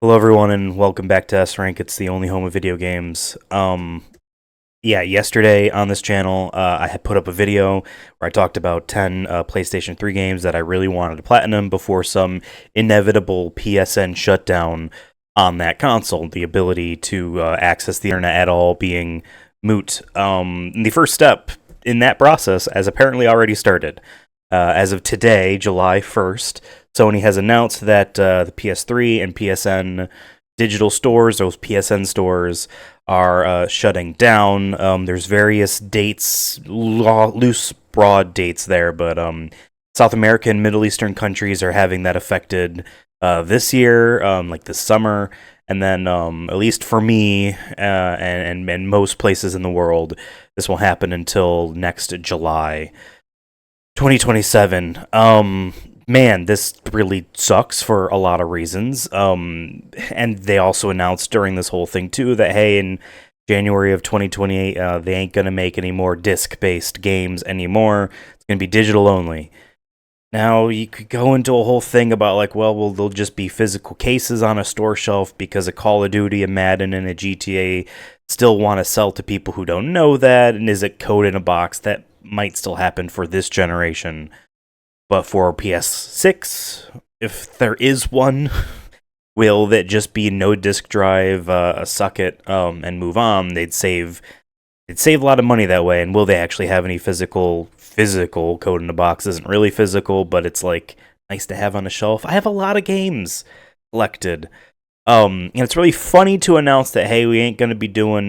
Hello, everyone, and welcome back to S-Rank. It's the only home of video games. Yesterday on this channel, I had put up a video where I talked about 10 PlayStation 3 games that I really wanted to platinum before some inevitable PSN shutdown on that console, the ability to access the internet at all being moot. The first step in that process has apparently already started. As of today, July 1st, Sony has announced that the PS3 and PSN digital stores, those PSN stores, are shutting down. There's various dates, loose, broad dates there, but South American and Middle Eastern countries are having that affected this year, like this summer. And then, at least for me and most places in the world, this will happen until next July 2027. Man, this really sucks for a lot of reasons. And they also announced during this whole thing, too, that, hey, in January of 2028, they ain't going to make any more disc-based games anymore. It's going to be digital only. Now, you could go into a whole thing about, like, well, they'll just be physical cases on a store shelf because a Call of Duty, a Madden, and a GTA still want to sell to people who don't know that, and is it code in a box? That might still happen for this generation. But for PS6, if there is one, will that just be no disk drive, suck it, and move on? They'd save a lot of money that way. And will they actually have any physical code in a box? Isn't really physical, but it's like nice to have on a shelf. I have a lot of games collected. And it's really funny to announce that, hey, we ain't going to be doing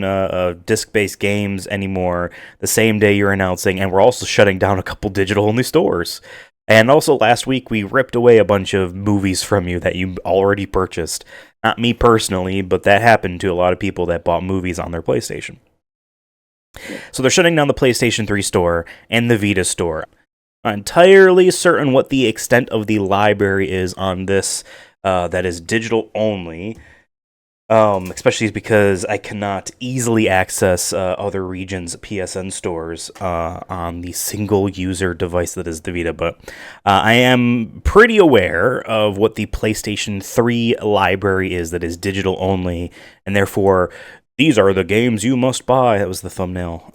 disc-based games anymore the same day you're announcing, and we're also shutting down a couple digital-only stores. And also last week, we ripped away a bunch of movies from you that you already purchased. Not me personally, but that happened to a lot of people that bought movies on their PlayStation. So they're shutting down the PlayStation 3 store and the Vita store. I'm not entirely certain what the extent of the library is on this that is digital only, especially because I cannot easily access other regions' PSN stores on the single-user device that is the Vita. But I am pretty aware of what the PlayStation 3 library is that is digital only, and therefore, these are the games you must buy. That was the thumbnail.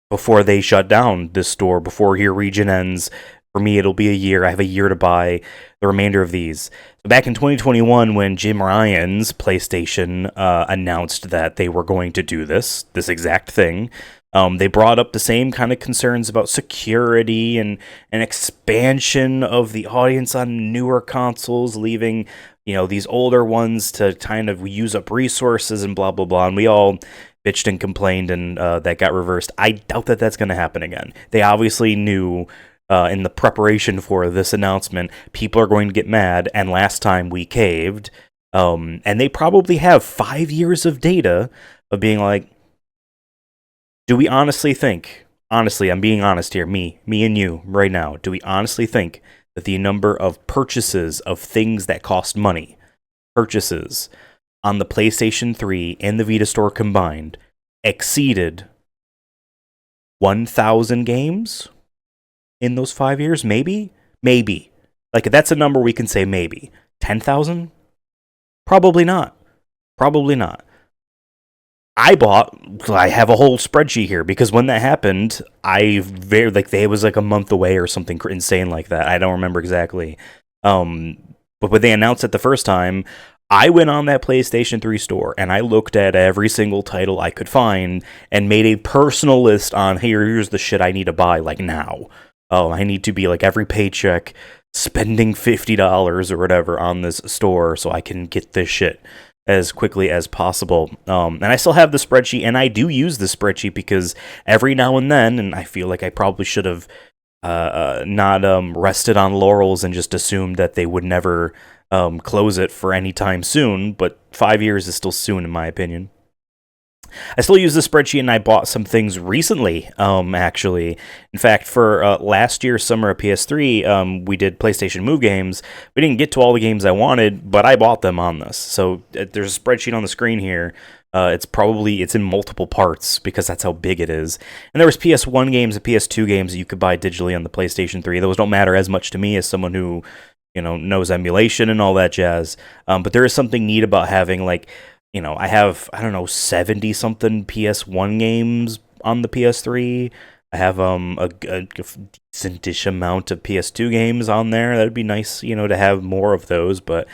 Before they shut down this store, before your region ends. For me, it'll be a year. I have a year to buy the remainder of these. So back in 2021, when Jim Ryan's PlayStation announced that they were going to do this exact thing, they brought up the same kind of concerns about security and an expansion of the audience on newer consoles, leaving these older ones to kind of use up resources and blah, blah, blah. And we all bitched and complained, and that got reversed. I doubt that that's going to happen again. They obviously knew in the preparation for this announcement, people are going to get mad, and last time we caved. And they probably have 5 years of data of being like, do we honestly think, honestly, I'm being honest here, me and you right now, do we honestly think that the number of purchases of things that cost money, purchases on the PlayStation 3 and the Vita store combined, exceeded 1,000 games in those 5 years? Maybe. Like, that's a number we can say maybe. 10,000? Probably not. I have a whole spreadsheet here because when that happened, it was like a month away or something insane like that. I don't remember exactly. But when they announced it the first time, I went on that PlayStation 3 store and I looked at every single title I could find and made a personal list on, hey, here's the shit I need to buy, like, now. Oh, I need to be, like, every paycheck spending $50 or whatever on this store so I can get this shit as quickly as possible. And I still have the spreadsheet, and I do use the spreadsheet because every now and then, and I feel like I probably should have not rested on laurels and just assumed that they would never close it for any time soon, but 5 years is still soon in my opinion. I still use the spreadsheet, and I bought some things recently, actually. In fact, for last year's summer of PS3, we did PlayStation Move games. We didn't get to all the games I wanted, but I bought them on this. So there's a spreadsheet on the screen here. It's in multiple parts because that's how big it is. And there was PS1 games and PS2 games that you could buy digitally on the PlayStation 3. Those don't matter as much to me as someone who knows emulation and all that jazz. But there is something neat about having like, I have, I don't know, 70 something PS1 games on the PS3. I have a decentish amount of PS2 games on there. That'd be nice, to have more of those. But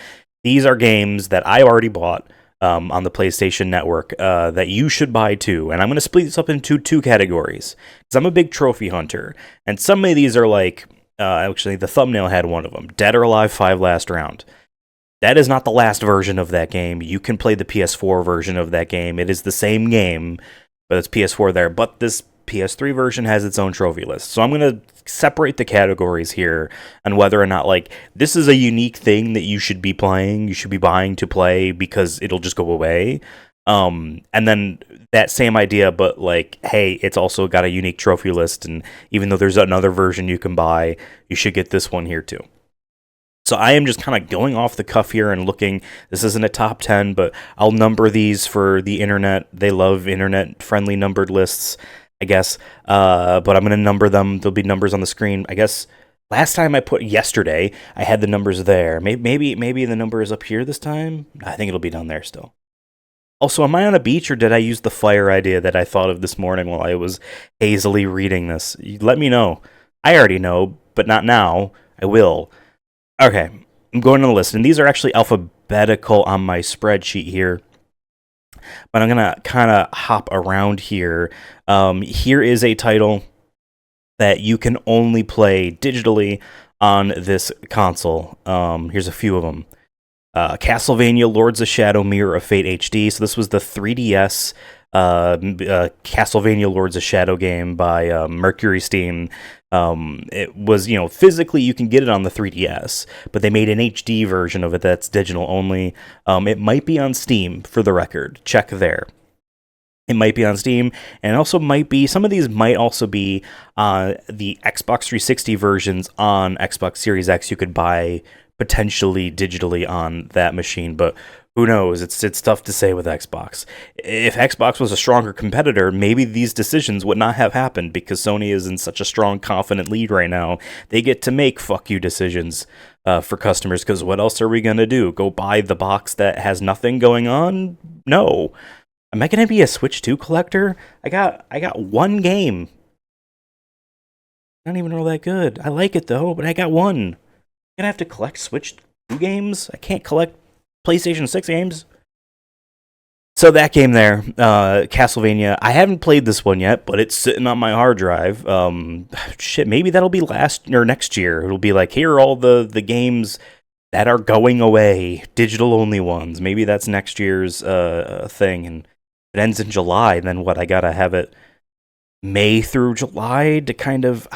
these are games that I already bought on the PlayStation Network that you should buy too. And I'm going to split this up into two categories because I'm a big trophy hunter. And some of these are like, actually, the thumbnail had one of them, Dead or Alive 5 Last Round. That is not the last version of that game. You can play the PS4 version of that game. It is the same game, but it's PS4 there. But this PS3 version has its own trophy list. So I'm going to separate the categories here on whether or not, like, this is a unique thing that you should be playing, you should be buying to play because it'll just go away. And then that same idea, but like, hey, it's also got a unique trophy list, and even though there's another version you can buy, you should get this one here too. So I am just kind of going off the cuff here and looking. This isn't a top 10, but I'll number these for the internet. They love internet-friendly numbered lists, I guess. But I'm going to number them. There'll be numbers on the screen. I guess last time I put yesterday, I had the numbers there. Maybe the number is up here this time. I think it'll be down there still. Also, am I on a beach, or did I use the fire idea that I thought of this morning while I was hazily reading this? Let me know. I already know, but not now. I will. Okay, I'm going to the list, and these are actually alphabetical on my spreadsheet here. But I'm going to kind of hop around here. Here is a title that you can only play digitally on this console. Here's a few of them. Castlevania Lords of Shadow Mirror of Fate HD. So this was the 3DS Castlevania Lords of Shadow game by Mercury Steam. It was, physically you can get it on the 3DS, but they made an HD version of it that's digital only. It might be on Steam, for the record. Check there. It might be on Steam, and it also might be, some of these might also be the Xbox 360 versions on Xbox Series X you could buy potentially digitally on that machine, but who knows? It's tough to say with Xbox. If Xbox was a stronger competitor, maybe these decisions would not have happened because Sony is in such a strong, confident lead right now. They get to make fuck you decisions for customers, because what else are we going to do? Go buy the box that has nothing going on? No. Am I going to be a Switch 2 collector? I got one game. I don't even know that good. I like it though, but I got one. I'm going to have to collect Switch 2 games? I can't collect PlayStation 6 games. So that game there, Castlevania, I haven't played this one yet, but it's sitting on my hard drive. Shit, maybe that'll be next year. It'll be like, here are all the games that are going away, digital only ones. Maybe that's next year's thing, and if it ends in July, then what? I gotta have it May through July to kind of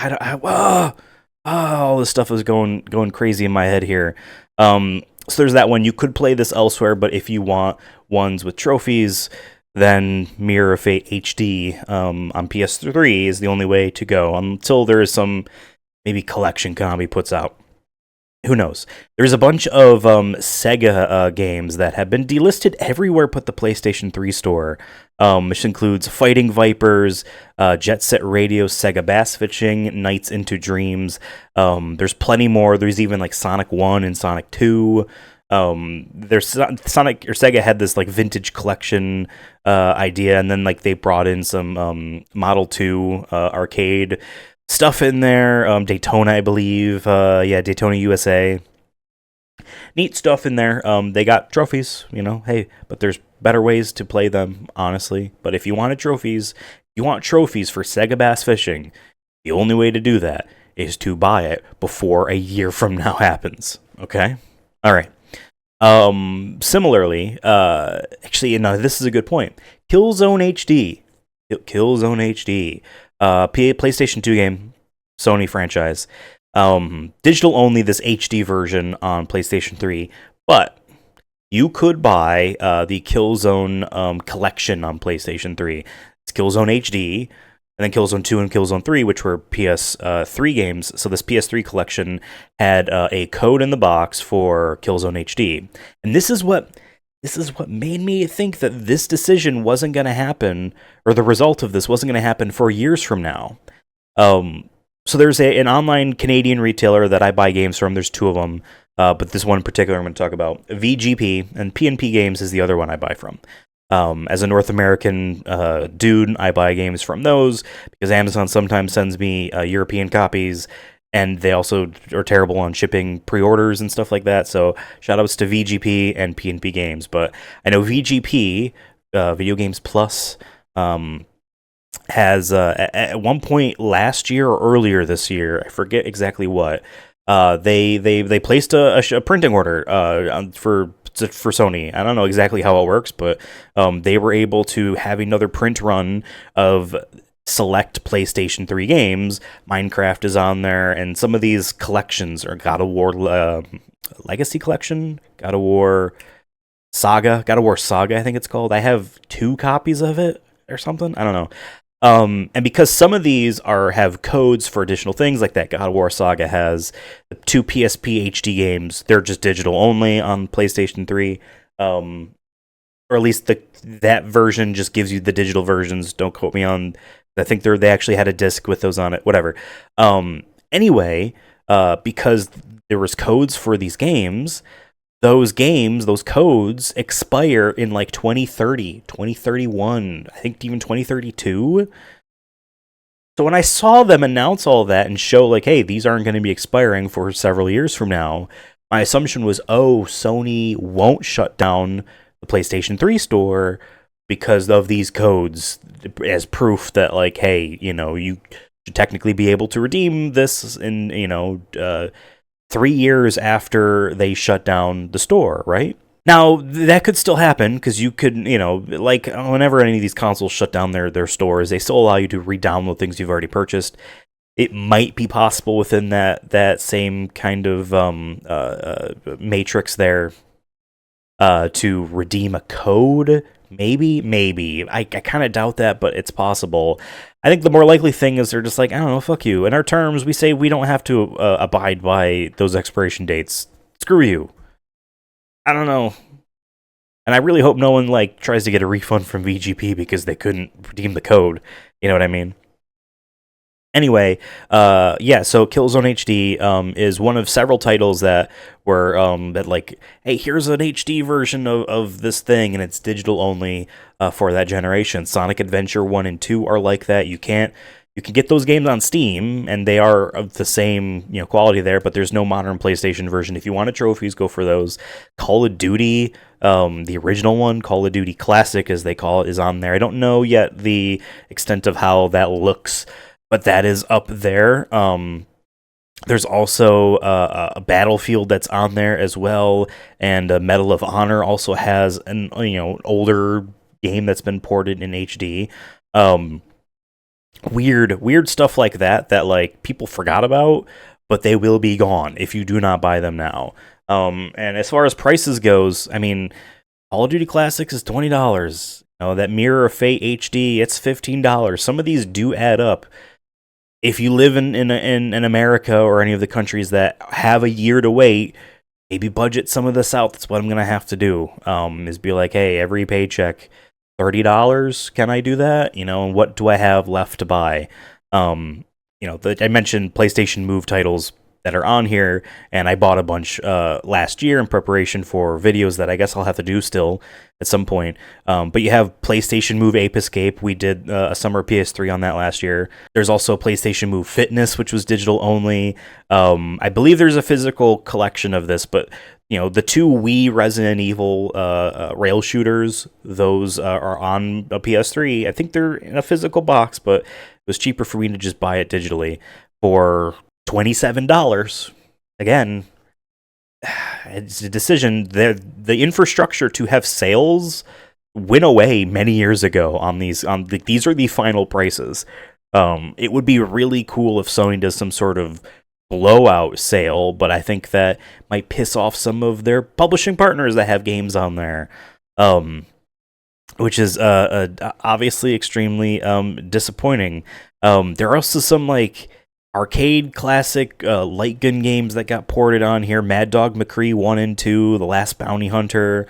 all this stuff is going crazy in my head here. So there's that one. You could play this elsewhere, but if you want ones with trophies, then Mirror of Fate HD on PS3 is the only way to go, until there is some maybe collection Konami puts out. Who knows? There's a bunch of Sega games that have been delisted everywhere but the PlayStation 3 store, which includes Fighting Vipers, Jet Set Radio, Sega Bass Fishing, Nights into Dreams. There's plenty more. There's even like Sonic 1 and Sonic 2. There's Sonic, or Sega had this like vintage collection idea, and then like they brought in some Model 2 arcade stuff in there. Daytona, I believe. Daytona USA. Neat stuff in there. They got trophies, hey, but there's better ways to play them, honestly. But if you want trophies for Sega Bass Fishing, the only way to do that is to buy it before a year from now happens. Okay? All right. Similarly, this is a good point. Killzone HD. PlayStation 2 game, Sony franchise. Digital only, this HD version on PlayStation 3, but you could buy the Killzone collection on PlayStation 3. It's Killzone HD, and then Killzone 2 and Killzone 3, which were PS3 games. So this PS3 collection had a code in the box for Killzone HD. And this is what made me think that this decision wasn't going to happen, or the result of this wasn't going to happen for years from now. So there's an online Canadian retailer that I buy games from. There's two of them. but this one in particular I'm going to talk about. VGP, and PNP Games is the other one I buy from. As a North American dude, I buy games from those because Amazon sometimes sends me European copies, and they also are terrible on shipping pre-orders and stuff like that. So shout outs to VGP and PNP Games. But I know VGP, Video Games Plus, has at one point last year or earlier this year, I forget exactly what, they placed a printing order for Sony. I don't know exactly how it works, but they were able to have another print run of select PlayStation 3 games. Minecraft is on there, and some of these collections are God of War Legacy Collection, God of War Saga, I think it's called. I have 2 copies of it or something. I don't know. And because some of these have codes for additional things, like that God of War Saga has the 2 PSP HD games, they're just digital only on PlayStation 3. Or at least that version just gives you the digital versions. Don't quote me on. I think they actually had a disc with those on it. Whatever. Anyway, because there was codes for these games, those codes expire in like 2030, 2031, I think even 2032. So when I saw them announce all that and show like, hey, these aren't going to be expiring for several years from now, my assumption was, oh, Sony won't shut down the PlayStation 3 store because of these codes as proof that, like, hey, you should technically be able to redeem this in, 3 years after they shut down the store, right? Now, that could still happen, because you could, like, whenever any of these consoles shut down their stores, they still allow you to re-download things you've already purchased. It might be possible within that same kind of matrix there to redeem a code. Maybe. I kind of doubt that, but it's possible. I think the more likely thing is they're just like, I don't know, fuck you. In our terms, we say we don't have to abide by those expiration dates. Screw you. I don't know. And I really hope no one tries to get a refund from VGP because they couldn't redeem the code. You know what I mean? Anyway, so Killzone HD is one of several titles that were hey, here's an HD version of this thing, and it's digital only for that generation. Sonic Adventure 1 and 2 are like that. You can get those games on Steam, and they are of the same quality there, but there's no modern PlayStation version. If you want trophies, go for those. Call of Duty, the original one, Call of Duty Classic, as they call it, is on there. I don't know yet the extent of how that looks, but that is up there. There's also a Battlefield that's on there as well, and Medal of Honor also has an older game that's been ported in HD. Weird stuff like that people forgot about, but they will be gone if you do not buy them now. And as far as prices goes, I mean, Call of Duty Classics is $20. That Mirror of Fate HD, it's $15. Some of these do add up. If you live in America or any of the countries that have a year to wait, maybe budget some of this out. That's what I'm going to have to do, is be like, hey, every paycheck, $30, can I do that? And what do I have left to buy? I mentioned PlayStation Move titles that are on here, and I bought a bunch last year in preparation for videos that I guess I'll have to do still at some point. But you have PlayStation Move Ape Escape. We did a summer PS3 on that last year. There's also PlayStation Move Fitness, which was digital only. I believe there's a physical collection of this, but the 2 Wii Resident Evil rail shooters, those are on a PS3. I think they're in a physical box, but it was cheaper for me to just buy it digitally for $27. Again, it's a decision. The infrastructure to have sales went away many years ago on these. These are the final prices. It would be really cool if Sony does some sort of blowout sale, but I think that might piss off some of their publishing partners that have games on there, which is obviously extremely disappointing. There are also some arcade classic light gun games that got ported on here. Mad Dog McCree 1 and 2, The Last Bounty Hunter,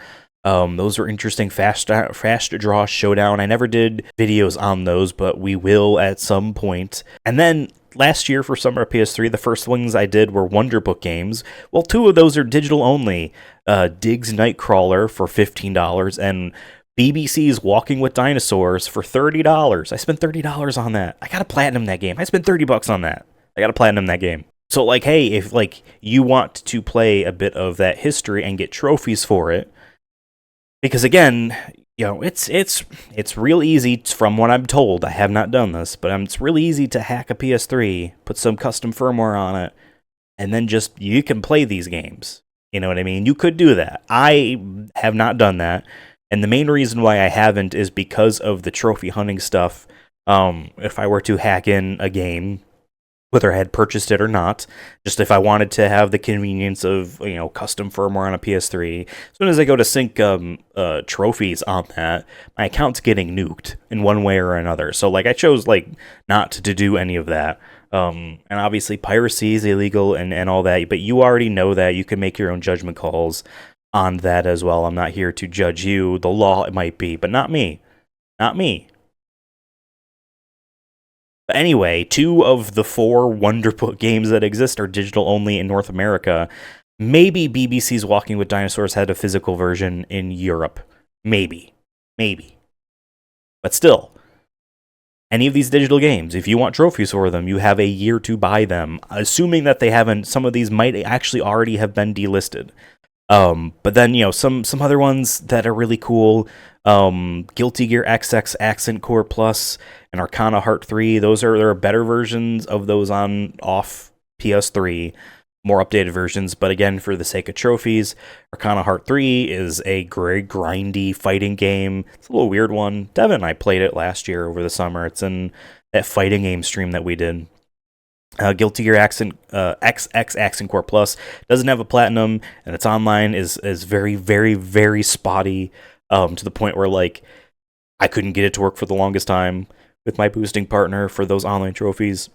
Those are interesting. Fast Draw Showdown. I never did videos on those, but we will at some point. And then last year for Summer PS3, the first ones I did were Wonderbook games. Well, 2 of those are digital only. Diggs Nightcrawler for $15 and BBC's Walking with Dinosaurs for $30. I spent $30 on that. I got to platinum that game. I spent $30 on that. I got to platinum that game. So like, hey, if like you want to play a bit of that history and get trophies for it, because again, it's real easy from what I'm told. I have not done this, but it's really easy to hack a PS3, put some custom firmware on it, and then just you can play these games. You know what I mean? You could do that. I have not done that, and the main reason why I haven't is because of the trophy hunting stuff. If I were to hack in a game, whether I had purchased it or not, just if I wanted to have the convenience of, custom firmware on a PS3, as soon as I go to sync trophies on that, my account's getting nuked in one way or another. So, like, I chose, like, not to do any of that. And obviously, piracy is illegal and all that, but you already know that. You can make your own judgment calls on that as well. I'm not here to judge you. The law, it might be, but not me. Not me. But anyway, 2 of the 4 Wonderbook games that exist are digital only in North America. Maybe BBC's Walking with Dinosaurs had a physical version in Europe. Maybe. But still, any of these digital games, if you want trophies for them, you have a year to buy them, assuming that they haven't. Some of these might actually already have been delisted. But then, some other ones that are really cool, Guilty Gear XX Accent Core Plus and Arcana Heart 3, there are better versions of those off PS3, more updated versions, but again, for the sake of trophies, Arcana Heart 3 is a very grindy fighting game. It's a little weird one. Devin and I played it last year over the summer. It's in that fighting game stream that we did. Guilty Gear XX Accent Core Plus doesn't have a platinum, and its online is very, very, very spotty, to the point where, like, I couldn't get it to work for the longest time with my boosting partner for those online trophies,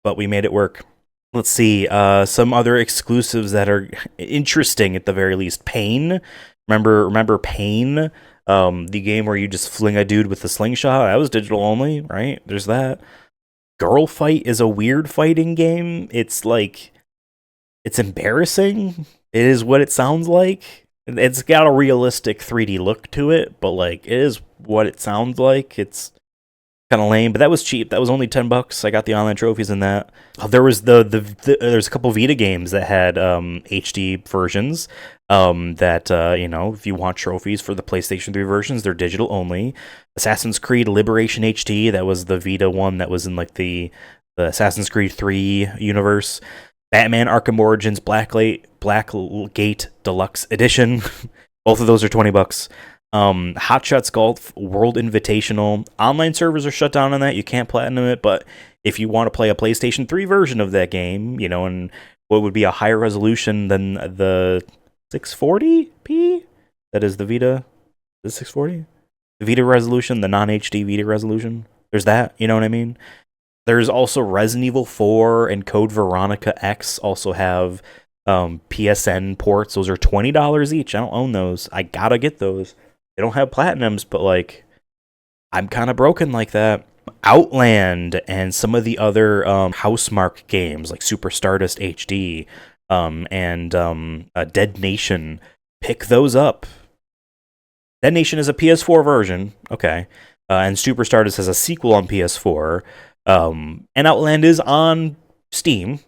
but we made it work. Let's see, some other exclusives that are interesting at the very least. Pain. Remember Pain? The game where you just fling a dude with a slingshot? That was digital only, right? There's that. Girl Fight is a weird fighting game. It's like, it's embarrassing. It is what it sounds like. It's got a realistic 3D look to it, but like, it is what it sounds like. It's kind of lame, but that was cheap. That was only $10. I got the online trophies in that. There was there's a couple Vita games that had HD versions. That if you want trophies for the PlayStation 3 versions, they're digital only. Assassin's Creed Liberation HD, that was the Vita one that was in like the Assassin's Creed 3 universe. Batman Arkham Origins Blackgate Deluxe Edition. Both of those are $20. Hot Shots Golf World Invitational. Online servers are shut down on that. You can't platinum it, but if you want to play a PlayStation 3 version of that game, and what would be a higher resolution than the 640p? That is the Vita. The 640? The Vita resolution, the non-HD Vita resolution. There's that, you know what I mean? There's also Resident Evil 4 and Code Veronica X also have PSN ports. Those are $20 each. I don't own those. I gotta get those. They don't have platinums, but like, I'm kind of broken like that. Outland and some of the other Housemarque games like Super Stardust HD and Dead Nation. Pick those up. Dead Nation is a PS4 version, okay, and Super Stardust has a sequel on PS4, and Outland is on Steam.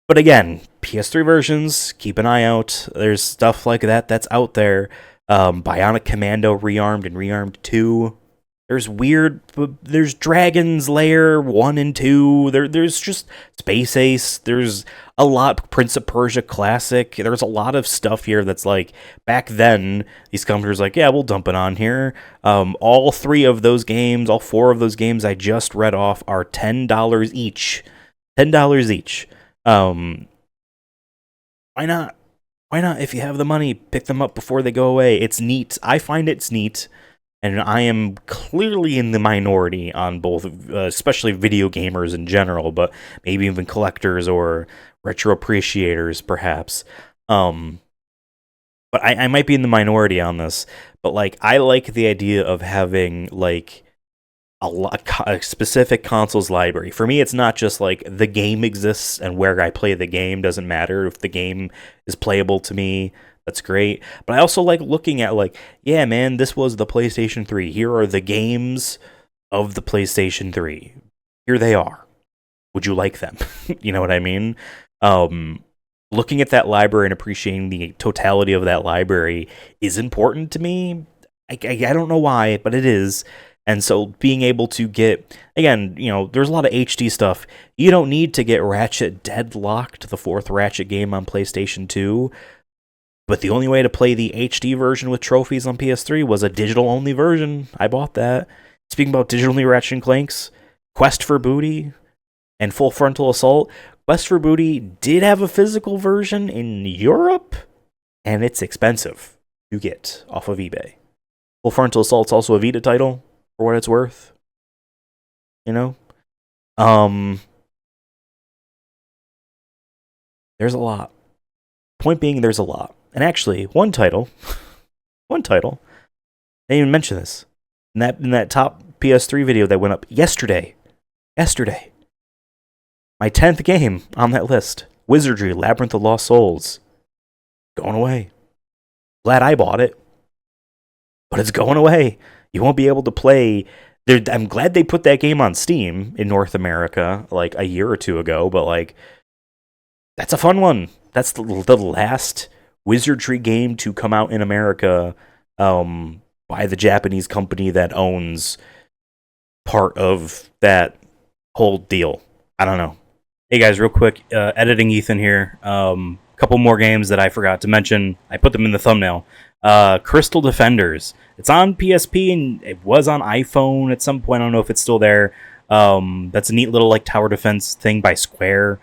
But again, PS3 versions, keep an eye out. There's stuff like that that's out there. Bionic Commando Rearmed and Rearmed 2. There's Dragon's Lair 1 and 2. There's just Space Ace. There's a lot, Prince of Persia Classic. There's a lot of stuff here that's like, back then, these companies were like, yeah, we'll dump it on here. All 4 of those games I just read off are $10 each. $10 each. Why not? Why not? If you have the money, pick them up before they go away. It's neat. I find it's neat. And I am clearly in the minority on both, especially video gamers in general, but maybe even collectors or retro appreciators, perhaps. but I might be in the minority on this. But like, I like the idea of having like a specific consoles library. For me, it's not just like the game exists and where I play the game doesn't matter. If the game is playable to me, that's great. But I also like looking at like, yeah, man, this was the PlayStation 3. Here are the games of the PlayStation 3. Here they are. Would you like them? You know what I mean? Um, Looking at that library and appreciating the totality of that library is important to me. I don't know why, but it is. And so being able to get, again, there's a lot of HD stuff. You don't need to get Ratchet Deadlocked, the fourth Ratchet game on PlayStation 2. But the only way to play the HD version with trophies on PS3 was a digital-only version. I bought that. Speaking about digitally Ratchet and Clanks, Quest for Booty and Full Frontal Assault. Quest for Booty did have a physical version in Europe, and it's expensive to get off of eBay. Full Frontal Assault's also a Vita title, for what it's worth. You know? There's a lot. Point being, there's a lot. And actually, one title, I didn't even mention this. In that top PS3 video that went up yesterday, my 10th game on that list, Wizardry, Labyrinth of Lost Souls, going away. Glad I bought it, but it's going away. You won't be able to play. I'm glad they put that game on Steam in North America like a year or two ago, but like, that's a fun one. That's the last Wizardry game to come out in America by the Japanese company that owns part of that whole deal. I don't know. Hey guys, real quick, editing Ethan here. Couple more games that I forgot to mention. I put them in the thumbnail. Crystal Defenders. It's on PSP and it was on iPhone at some point. I don't know if it's still there. That's a neat little like tower defense thing by Square,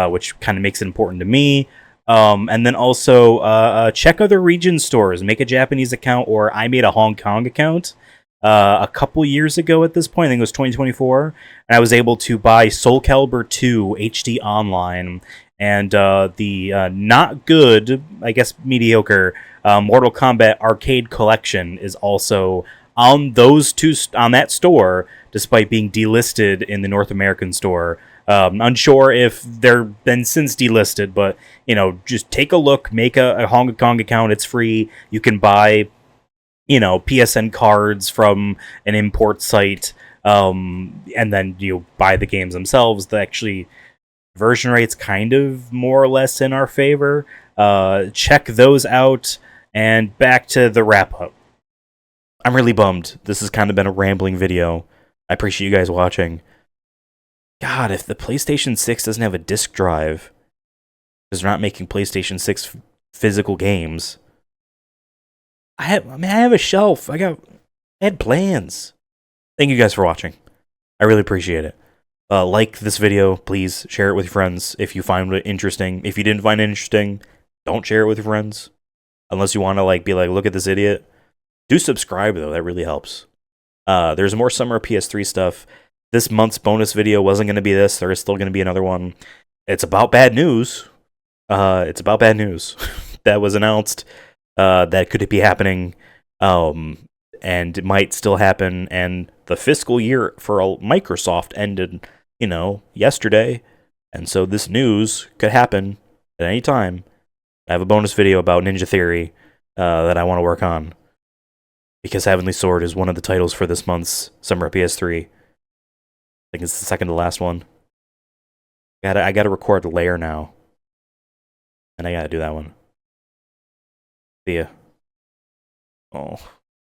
which kind of makes it important to me. And then also check other region stores. Make a Japanese account, or I made a Hong Kong account a couple years ago at this point. I think it was 2024. And I was able to buy Soul Calibur 2 HD Online and the not good, I guess mediocre, Mortal Kombat Arcade Collection is also on those two on that store, despite being delisted in the North American store. Unsure if they're been since delisted, but just take a look, make a Hong Kong account. It's free. You can buy, PSN cards from an import site, and then you buy the games themselves. The actually version rate's kind of more or less in our favor. Check those out, and back to the wrap up. I'm really bummed. This has kind of been a rambling video. I appreciate you guys watching. God, if the PlayStation 6 doesn't have a disc drive, because they're not making PlayStation 6 physical games, I have a shelf. I had plans. Thank you guys for watching. I really appreciate it. Like this video, please. Share it with your friends if you find it interesting. If you didn't find it interesting, don't share it with your friends. Unless you want to be like, look at this idiot. Do subscribe, though. That really helps. There's more summer PS3 stuff. This month's bonus video wasn't going to be this. There is still going to be another one. It's about bad news. That was announced. That could be happening. And it might still happen. And the fiscal year for Microsoft ended, yesterday. And so this news could happen at any time. I have a bonus video about Ninja Theory that I want to work on. Because Heavenly Sword is one of the titles for this month's Summer PS3. I think it's the second to last one. I gotta record the layer now. And I gotta do that one. See ya. Oh.